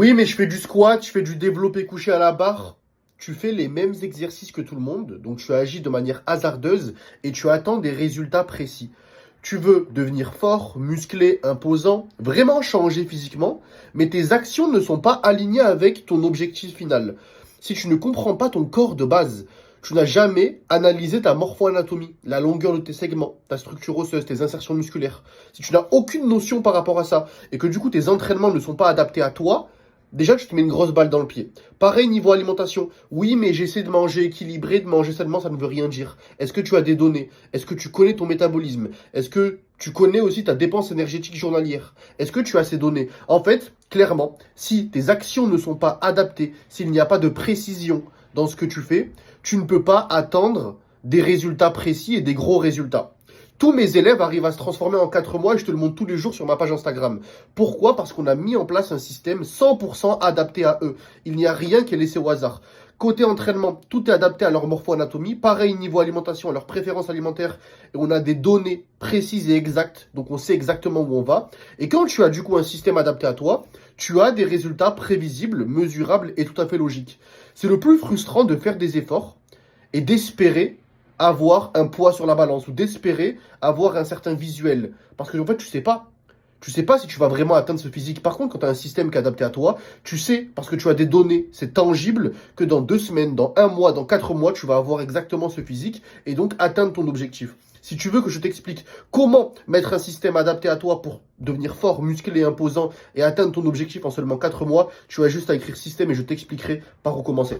Oui, mais je fais du squat, je fais du développé couché à la barre. Tu fais les mêmes exercices que tout le monde, donc tu agis de manière hasardeuse et tu attends des résultats précis. Tu veux devenir fort, musclé, imposant, vraiment changer physiquement, mais tes actions ne sont pas alignées avec ton objectif final. Si tu ne comprends pas ton corps de base, tu n'as jamais analysé ta morpho-anatomie, la longueur de tes segments, ta structure osseuse, tes insertions musculaires. Si tu n'as aucune notion par rapport à ça et que du coup tes entraînements ne sont pas adaptés à toi, déjà, tu te mets une grosse balle dans le pied. Pareil niveau alimentation. Oui, mais j'essaie de manger équilibré, de manger sainement, ça ne veut rien dire. Est-ce que tu as des données? Est-ce que tu connais ton métabolisme? Est-ce que tu connais aussi ta dépense énergétique journalière? Est-ce que tu as ces données? En fait, clairement, si tes actions ne sont pas adaptées, s'il n'y a pas de précision dans ce que tu fais, tu ne peux pas attendre des résultats précis et des gros résultats. Tous mes élèves arrivent à se transformer en 4 mois et je te le montre tous les jours sur ma page Instagram. Pourquoi? Parce qu'on a mis en place un système 100% adapté à eux. Il n'y a rien qui est laissé au hasard. Côté entraînement, tout est adapté à leur morpho-anatomie. Pareil niveau alimentation, à leurs préférences alimentaires. Et on a des données précises et exactes. Donc on sait exactement où on va. Et quand tu as du coup un système adapté à toi, tu as des résultats prévisibles, mesurables et tout à fait logiques. C'est le plus frustrant de faire des efforts et d'espérer avoir un poids sur la balance ou d'espérer avoir un certain visuel. Parce que en fait, tu sais pas. Tu sais pas si tu vas vraiment atteindre ce physique. Par contre, quand tu as un système qui est adapté à toi, tu sais, parce que tu as des données, c'est tangible, que dans 2 semaines, dans un mois, dans 4 mois, tu vas avoir exactement ce physique et donc atteindre ton objectif. Si tu veux que je t'explique comment mettre un système adapté à toi pour devenir fort, musclé, imposant et atteindre ton objectif en seulement 4 mois, tu as juste à écrire système et je t'expliquerai par où commencer.